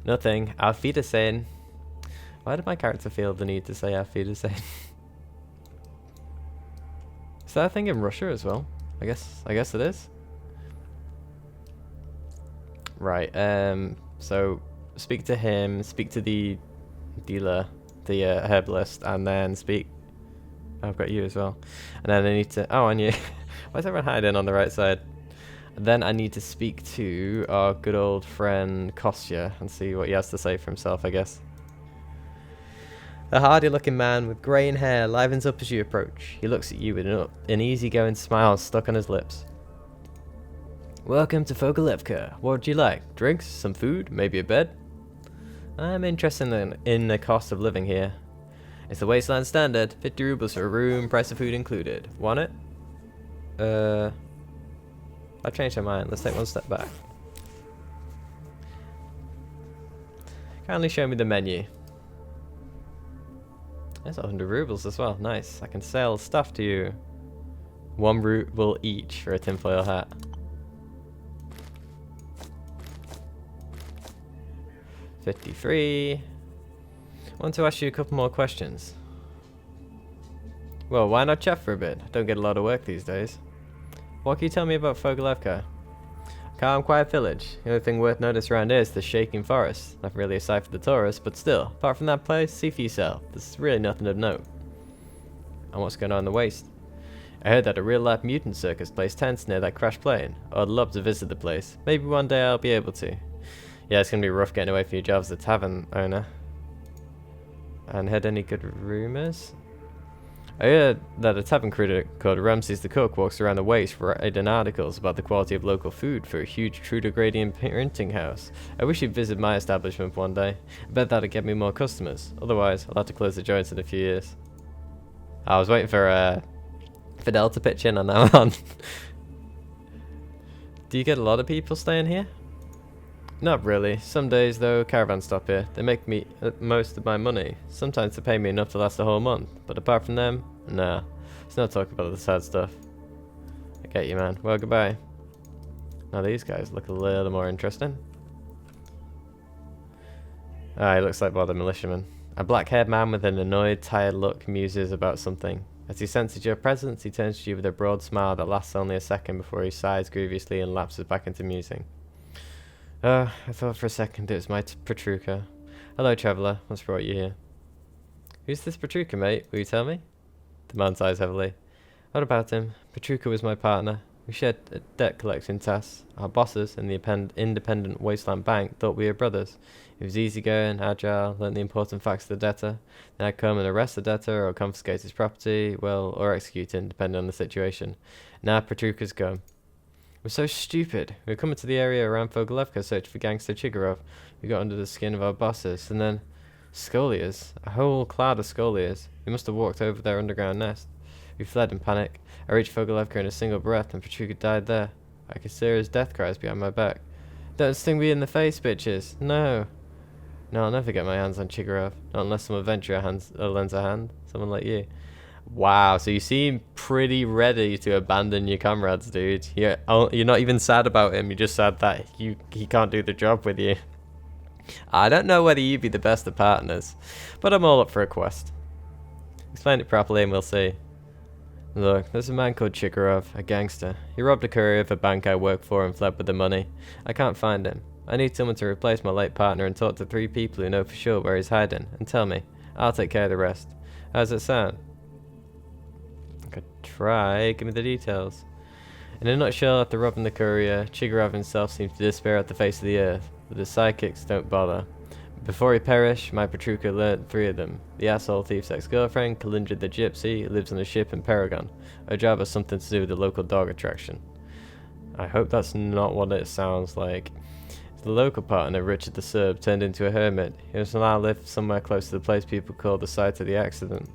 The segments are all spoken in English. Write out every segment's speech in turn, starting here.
Nothing. Auf Wiedersehen. Why did my character feel the need to say Auf Wiedersehen? Is that a thing in Russia as well? I guess it is. Right, so speak to him, speak to the dealer, the herbalist, and then speak... I've got you as well. And then I need to... Oh, and you. Why is everyone hiding on the right side? And then I need to speak to our good old friend Kostya and see what he has to say for himself, I guess. A hardy-looking man with greying hair livens up as you approach. He looks at you with an easygoing smile stuck on his lips. Welcome to Fogolevka. What would you like? Drinks? Some food? Maybe a bed? I'm interested in the cost of living here. It's the Wasteland standard. 50 rubles for a room, price of food included. Want it? I've changed my mind. Let's take one step back. Kindly show me the menu. That's 100 rubles as well. Nice. I can sell stuff to you. 1 ruble each for a tinfoil hat. $53. I want to ask you a couple more questions. Well, why not chat for a bit? I don't get a lot of work these days. What can you tell me about Fogolevka? Calm, quiet village. The only thing worth notice around here is the shaking forest. Not really a sight for the tourists, but still, apart from that place, see for yourself. There's really nothing of note. And what's going on in the waste? I heard that a real-life mutant circus placed tents near that crashed plane. I'd love to visit the place. Maybe one day I'll be able to. Yeah, it's gonna be rough getting away from your job as a tavern owner. And heard any good rumors? I heard that a tavern critic called Ramses the Cook walks around the waste writing articles about the quality of local food for a huge true degrading printing house. I wish he'd visit my establishment one day. I bet that'd get me more customers. Otherwise, I'll have to close the joints in a few years. I was waiting for Fidel to pitch in on that one. Do you get a lot of people staying here? Not really. Some days, though, caravans stop here. They make me most of my money. Sometimes they pay me enough to last a whole month. But apart from them, nah. Let's not talk about the sad stuff. I get you, man. Well, goodbye. Now these guys look a little more interesting. Ah, he looks like one of the militiamen. A black-haired man with an annoyed, tired look muses about something. As he senses your presence, he turns to you with a broad smile that lasts only a second before he sighs grievously and lapses back into musing. I thought for a second it was my Petruka. Hello, traveller. What's brought you here? Who's this Petruka, mate? Will you tell me? The man sighs heavily. What about him? Petruka was my partner. We shared debt collecting tasks. Our bosses in the independent Wasteland Bank thought we were brothers. He was easygoing, agile, learned the important facts of the debtor. Then I'd come and arrest the debtor or confiscate his property, well, or execute him, depending on the situation. Now Petruka's gone. We're so stupid. We were coming to the area around Fogolevka searching for gangster Chigurov. We got under the skin of our bosses, and then... Scoliars. A whole cloud of Scoliars. We must have walked over their underground nest. We fled in panic. I reached Fogolevka in a single breath, and Petruka died there. I could hear his death cries behind my back. Don't sting me in the face, bitches. No. No, I'll never get my hands on Chigurov. Not unless some adventurer lends a hand. Someone like you. Wow, so you seem pretty ready to abandon your comrades, dude. You're not even sad about him. You're just sad that he can't do the job with you. I don't know whether you'd be the best of partners, but I'm all up for a quest. Explain it properly and we'll see. Look, there's a man called Chigurov, a gangster. He robbed a courier of a bank I work for and fled with the money. I can't find him. I need someone to replace my late partner and talk to 3 people who know for sure where he's hiding, and tell me. I'll take care of the rest. How's it sound? Could try. Give me the details. In a nutshell, after robbing the courier, Chigurov himself seems to despair at the face of the earth, but his sidekicks don't bother. Before he perished, my Petruka learnt 3 of them. The asshole thief's ex-girlfriend, Kalindra the gypsy, who lives on a ship in Paragon. Her job has something to do with the local dog attraction. I hope that's not what it sounds like. The local partner, Richard the Serb, turned into a hermit. He must now live somewhere close to the place people call the site of the accident.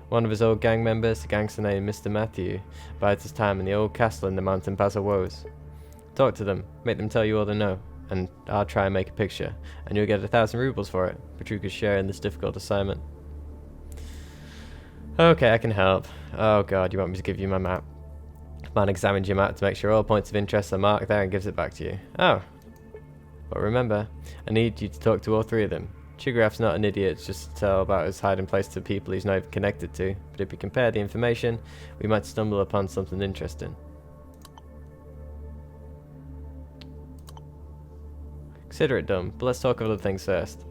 One of his old gang members, a gangster named Mr. Matthew, bides his time in the old castle in the mountain Pass of Woes. Talk to them, make them tell you all they know, and I'll try and make a picture, and you'll get 1,000 rubles for it. Petruka's share in this difficult assignment. Okay, I can help. Oh god, you want me to give you my map? Man examines your map to make sure all points of interest are marked there and gives it back to you. Oh. But remember, I need you to talk to all three of them. Chigraph's not an idiot just to tell about his hiding place to people he's not even connected to, but if we compare the information, we might stumble upon something interesting. Consider it done, but let's talk of other things first.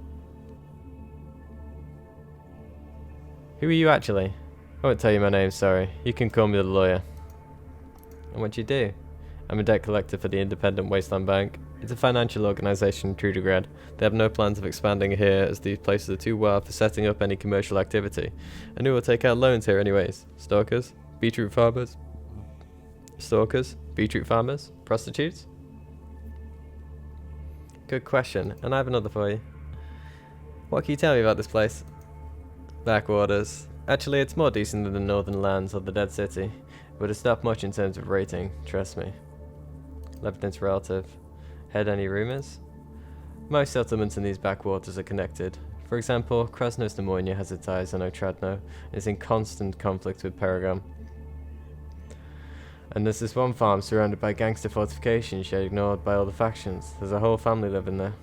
Who are you actually? I won't tell you my name, sorry. You can call me the lawyer. And what do you do? I'm a debt collector for the Independent Wasteland Bank. It's a financial organisation in Trudegrad. They have no plans of expanding here as these places are too wild for setting up any commercial activity. And who will take out loans here anyways? Stalkers? Beetroot farmers? Stalkers? Beetroot farmers? Prostitutes? Good question, and I have another for you. What can you tell me about this place? Backwaters. Actually, it's more decent than the northern lands or the Dead City, but it's not much in terms of rating, trust me. Everything's relative. Heard any rumours? Most settlements in these backwaters are connected. For example, Krasnos Nemoynia has its eyes on Otradno and is in constant conflict with Paragon. And there's this one farm surrounded by gangster fortifications yet ignored by all the factions. There's a whole family living there.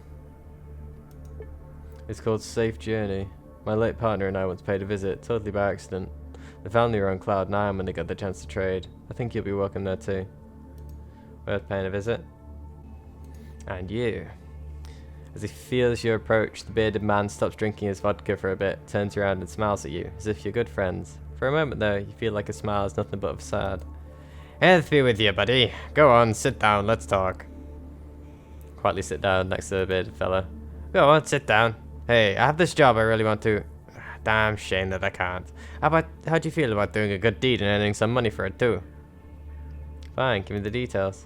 It's called Safe Journey. My late partner and I once paid a visit, totally by accident. The family were on cloud 9 when they got the chance to trade. I think you'll be welcome there too. Worth paying a visit? And you. As he feels your approach, the bearded man stops drinking his vodka for a bit, turns around and smiles at you, as if you're good friends. For a moment though, you feel like a smile is nothing but a facade. Health be with you, buddy. Go on, sit down, let's talk. Quietly sit down next to the bearded fella. Go on, sit down. Hey, I have this job I really want to... Damn shame that I can't. How do you feel about doing a good deed and earning some money for it too? Fine, give me the details.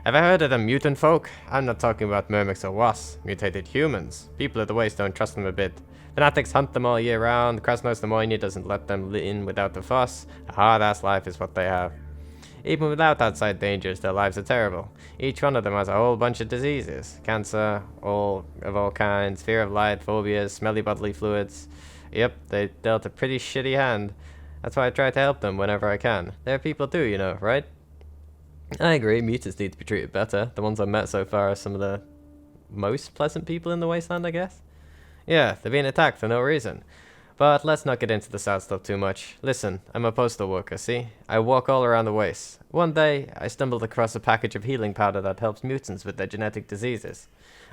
Have I heard of the mutant folk? I'm not talking about murmics or wasps. Mutated humans. People of the Waste don't trust them a bit. Fanatics hunt them all year round. Krasnos Nemoynia doesn't let them in without the fuss. A hard-ass life is what they have. Even without outside dangers, their lives are terrible. Each one of them has a whole bunch of diseases. Cancer, all kinds, fear of light, phobias, smelly bodily fluids. Yep, they dealt a pretty shitty hand. That's why I try to help them whenever I can. They're people too, you know, right? I agree, mutants need to be treated better. The ones I've met so far are some of the most pleasant people in the Wasteland, I guess. Yeah, they're being attacked for no reason. But let's not get into the sad stuff too much. Listen, I'm a postal worker, see? I walk all around the Waste. One day, I stumbled across a package of healing powder that helps mutants with their genetic diseases.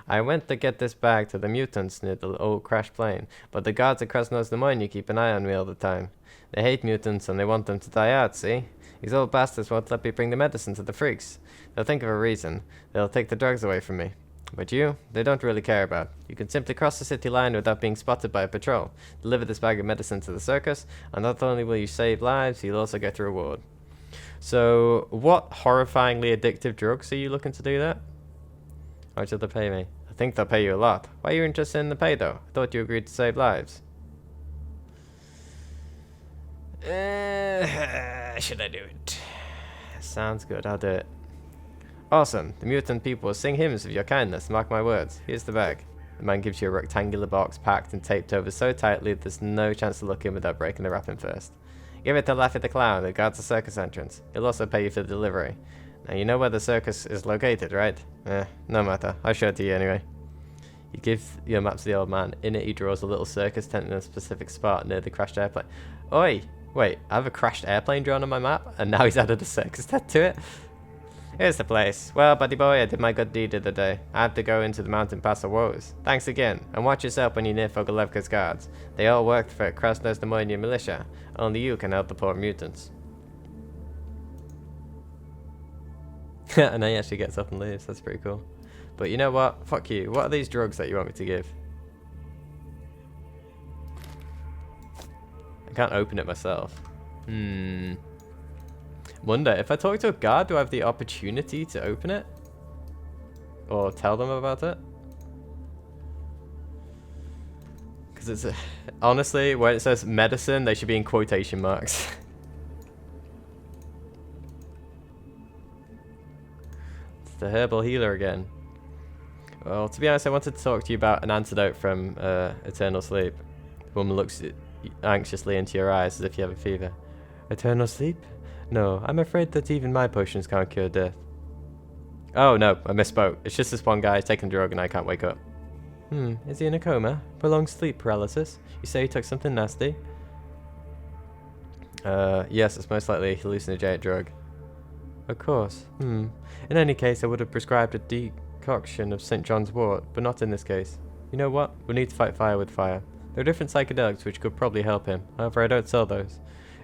I went to get this bag to the mutants near the old crashed plane, but the guards at Krasnos Nemoynia keep an eye on me all the time. They hate mutants and they want them to die out, see? These old bastards won't let me bring the medicine to the freaks. They'll think of a reason. They'll take the drugs away from me. But you, they don't really care about. You can simply cross the city line without being spotted by a patrol, deliver this bag of medicine to the circus, and not only will you save lives, you'll also get a reward. So, what horrifyingly addictive drugs are you looking to do that? How much will they pay me? I think they'll pay you a lot. Why are you interested in the pay though? I thought you agreed to save lives. Should I do it? Sounds good, I'll do it. Awesome. The mutant people will sing hymns of your kindness, mark my words. Here's the bag. The man gives you a rectangular box packed and taped over so tightly there's no chance to look in without breaking the wrapping first. Give it to Laffy the Clown, who guards the circus entrance. He'll also pay you for the delivery. Now you know where the circus is located, right? No matter. I'll show it to you anyway. You give your map to the old man. In it he draws a little circus tent in a specific spot near the crashed airplane. Oi! Wait, I have a crashed airplane drawn on my map, and now he's added a circus tent to it? Here's the place. Well, buddy boy, I did my good deed of the day. I have to go into the mountain pass of woes. Thanks again, and watch yourself when you're near Fogolevka's guards. They all worked for Krasnos Nemoynia militia. Only you can help the poor mutants. And then he actually gets up and leaves. That's pretty cool. But you know what? Fuck you. What are these drugs that you want me to give? I can't open it myself. Wonder, if I talk to a guard, do I have the opportunity to open it? Or tell them about it? Because it's a... Honestly, when it says medicine, they should be in quotation marks. It's the herbal healer again. Well, to be honest, I wanted to talk to you about an antidote from Eternal Sleep. The woman looks anxiously into your eyes as if you have a fever. Eternal Sleep? No, I'm afraid that even my potions can't cure death. Oh no, I misspoke. It's just this one guy taking a drug and I can't wake up. Is he in a coma? Prolonged sleep paralysis? You say he took something nasty? Yes, it's most likely a hallucinogenic drug. Of course. In any case, I would have prescribed a decoction of St. John's wort, but not in this case. You know what? We need to fight fire with fire. There are different psychedelics which could probably help him. However, I don't sell those.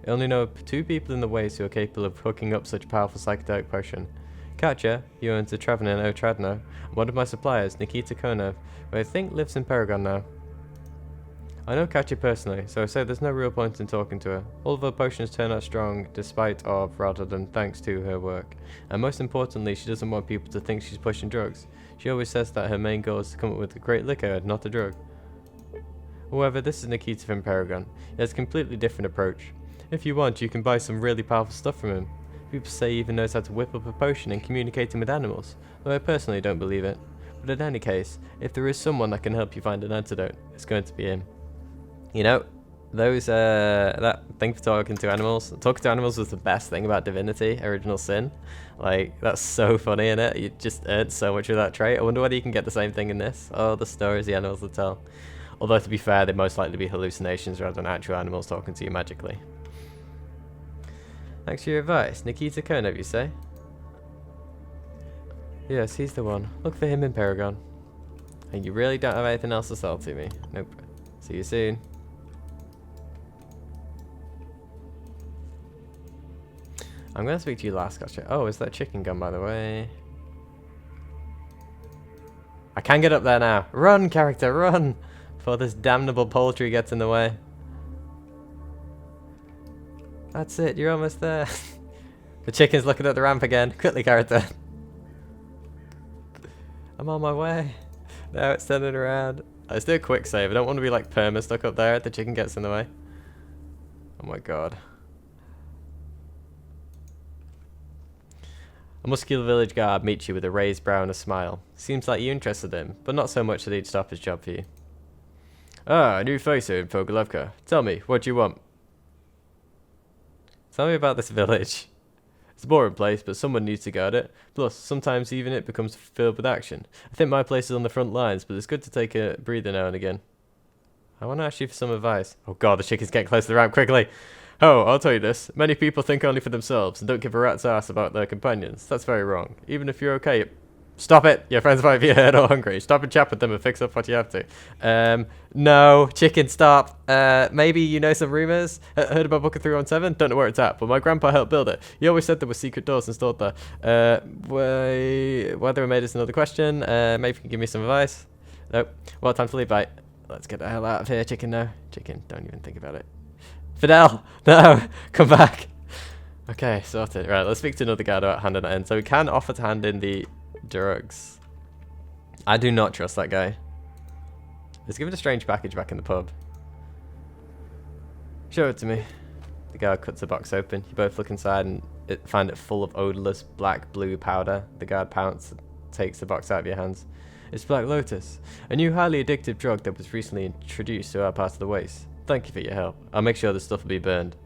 I only know of 2 people in the Waste who are capable of hooking up such a powerful psychedelic potion. Katya, who owns the Trevenin Otradno, and one of my suppliers, Nikita Konov, who I think lives in Paragon now. I know Katya personally, so I say there's no real point in talking to her. All of her potions turn out strong, despite of, rather than thanks to, her work. And most importantly, she doesn't want people to think she's pushing drugs. She always says that her main goal is to come up with a great liquor, not a drug. However, this is Nikita from Paragon. He has a completely different approach. If you want, you can buy some really powerful stuff from him. People say he even knows how to whip up a potion and communicating with animals, though I personally don't believe it. But in any case, if there is someone that can help you find an antidote, it's going to be him. You know, those, that thing for talking to animals was the best thing about Divinity, Original Sin. Like, that's so funny, innit? You just earned so much of that trait. I wonder whether you can get the same thing in this. Oh, the stories the animals will tell. Although, to be fair, they'd most likely be hallucinations rather than actual animals talking to you magically. Thanks for your advice. Nikita Konov, you say? Yes, he's the one. Look for him in Paragon. And you really don't have anything else to sell to me? Nope. See you soon. I'm going to speak to you last, gotcha. Oh, is that chicken gun, by the way? I can get up there now. Run, character, run! Before this damnable poultry gets in the way. That's it, you're almost there. The chicken's looking at the ramp again. Quickly, character. I'm on my way. Now it's turning around. Let's do a quick save. I don't want to be like perma stuck up there if the chicken gets in the way. Oh my god. A muscular village guard meets you with a raised brow and a smile. Seems like you're interested in him, but not so much that he'd stop his job for you. Ah, a new face here in Fogolovka. Tell me, what do you want? Tell me about this village. It's a boring place, but someone needs to guard it. Plus, sometimes even it becomes filled with action. I think my place is on the front lines, but it's good to take a breather now and again. I want to ask you for some advice. Oh god, the chicken's getting close to the ramp, quickly! Oh, I'll tell you this. Many people think only for themselves and don't give a rat's ass about their companions. That's very wrong. Even if you're okay... Stop it! Your friends might be hurt or hungry. Stop and chat with them and fix up what you have to. No. Chicken, stop. Maybe you know some rumours? Heard about Book of 317? Don't know where it's at, but my grandpa helped build it. He always said there were secret doors installed there. Whether I made is another question. Maybe you can give me some advice. Nope. Well, time to leave. Bye. Let's get the hell out of here, chicken, no. Chicken, don't even think about it. Fidel! No! Come back! Okay, sorted. Right, let's speak to another guy about handing that in. So we can offer to hand in the drugs. I do not trust that guy. Let's give it a strange package back in the pub. Show it to me. The guard cuts the box open. You both look inside and find it full of odorless black-blue powder. The guard pounces and takes the box out of your hands. It's Black Lotus, a new highly addictive drug that was recently introduced to our part of the Waste. Thank you for your help. I'll make sure the stuff will be burned.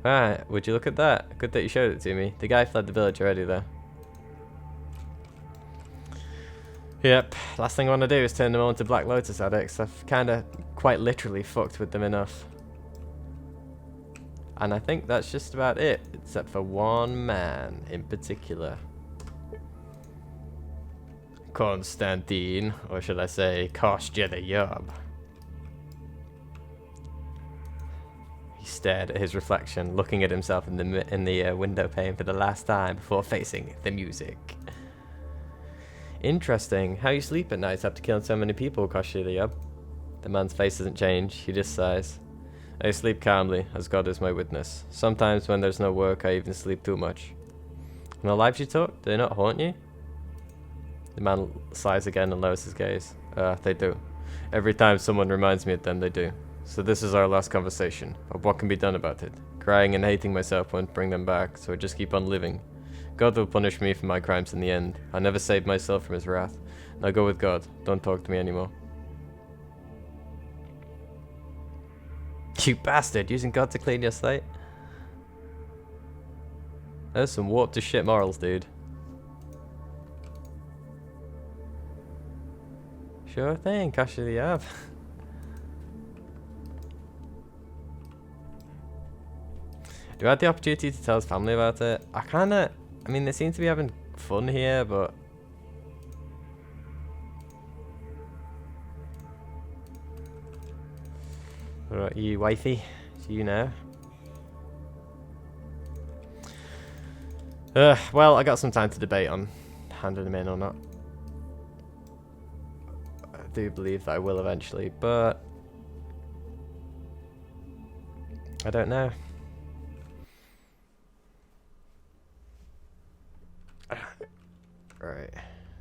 Alright, would you look at that? Good that you showed it to me. The guy fled the village already though. Yep, last thing I want to do is turn them all into Black Lotus addicts. I've kinda quite literally fucked with them enough. And I think that's just about it, except for one man in particular. Konstantin, or should I say Kostya the Yob. He stared at his reflection, looking at himself in the window pane for the last time before facing the music. Interesting. How you sleep at night after killing so many people, Kostya the Yob? The man's face doesn't change. He just sighs. I sleep calmly, as God is my witness. Sometimes when there's no work, I even sleep too much. And the lives you took, do they not haunt you? The man sighs again and lowers his gaze. They do. Every time someone reminds me of them, they do. So this is our last conversation, of what can be done about it. Crying and hating myself won't bring them back, so I just keep on living. God will punish me for my crimes in the end. I never saved myself from his wrath. Now go with God. Don't talk to me anymore. You bastard, using God to clean your slate? There's some warped to shit morals, dude. Sure thing, Kasha the Ab. Do I have the opportunity to tell his family about it? I mean, they seem to be having fun here, but... What about you, wifey? Do you know? Well, I got some time to debate on handing them in or not. I do believe that I will eventually, but... I don't know. Right.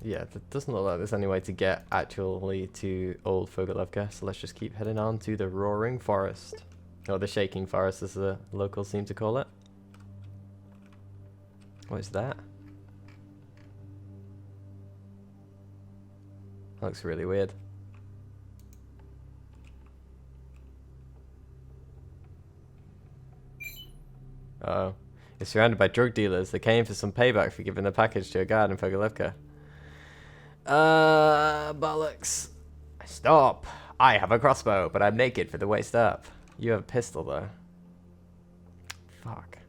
Yeah, it doesn't look like there's any way to get actually to Old Fogelevka, so let's just keep heading on to the Roaring Forest. Or the Shaking Forest, as the locals seem to call it. What is that? That looks really weird. Uh-oh. You're surrounded by drug dealers. They came for some payback for giving a package to a guard in Fogelevka. Bollocks. Stop. I have a crossbow, but I'm naked for the waist up. You have a pistol, though. Fuck.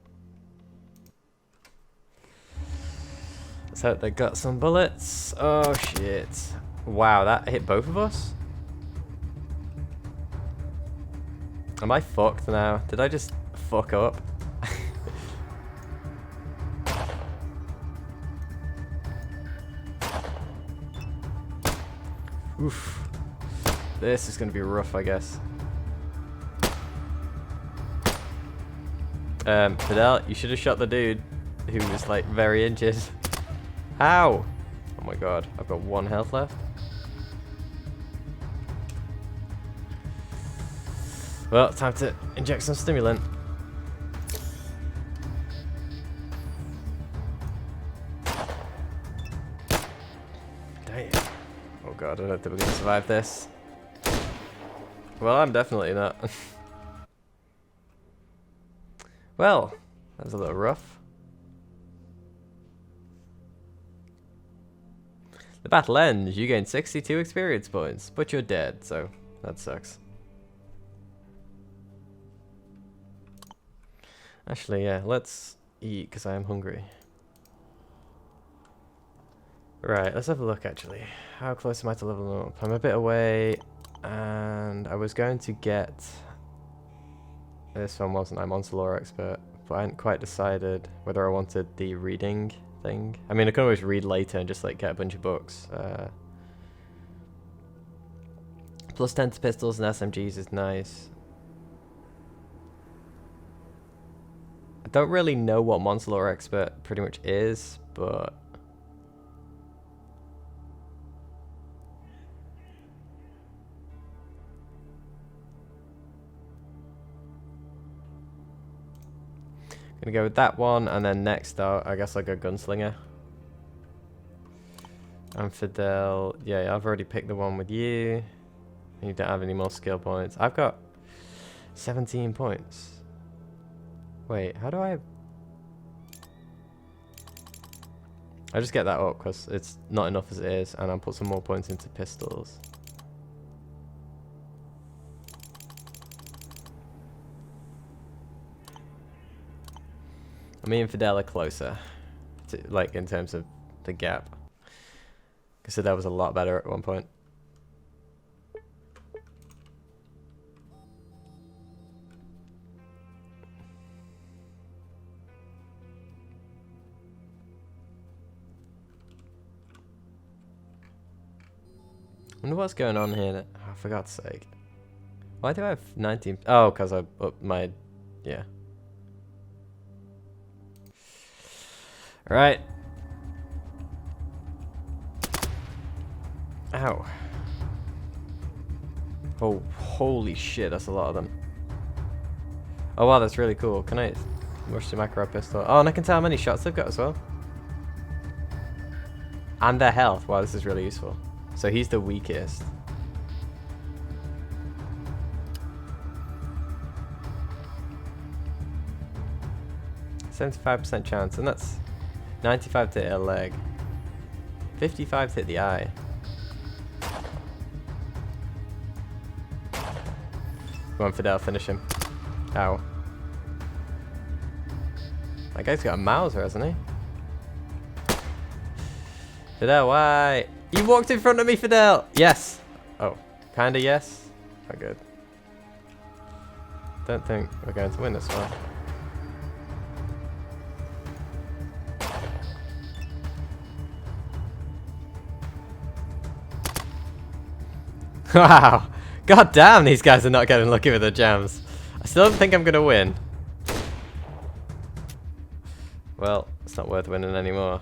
Let's hope they got some bullets. Oh, shit. Wow, that hit both of us? Am I fucked now? Did I just fuck up? Oof. This is going to be rough, I guess. Fidel, you should have shot the dude who was, like, very injured. How? Oh my god, I've got 1 health left. Well, time to inject some stimulant. Damn. Oh god, I don't think we're gonna survive this. Well, I'm definitely not. Well, that was a little rough. The battle ends. You gain 62 experience points, but you're dead, so that sucks. Actually, yeah, let's eat, because I am hungry. Right, let's have a look, actually. How close am I to leveling up? I'm a bit away, and I was going to get... This one wasn't, I'm Monster Lore Expert, but I hadn't quite decided whether I wanted the reading thing. I mean, I can always read later and just, like, get a bunch of books. Plus 10 to pistols and SMGs is nice. I don't really know what Monster Lore Expert pretty much is, but... Gonna go with that one, and then next I guess I'll go Gunslinger. And Fidel, yeah, I've already picked the one with you. You don't have any more skill points. I've got 17 points. Wait, how do I just get that up because it's not enough as it is, and I'll put some more points into pistols. Me and Fidel are closer, to, like, in terms of the gap. Because that was a lot better at one point. I wonder what's going on here. Oh, for God's sake. Why do I have 19? Oh, because I upped my... Yeah. Right. Ow. Oh, holy shit, that's a lot of them. Oh wow, that's really cool. Can I rush the macro pistol? Oh, and I can tell how many shots they've got as well. And their health. Wow, this is really useful. So he's the weakest. %75% chance, and that's 95 to hit a leg. 55 to hit the eye. Come on, Fidel, finish him. Ow. That guy's got a Mauser, hasn't he? Fidel, why? You walked in front of me, Fidel! Yes! Oh, kinda yes? Not good. Don't think we're going to win this one. Wow! God damn, these guys are not getting lucky with the jams. I still don't think I'm gonna win. Well, it's not worth winning anymore.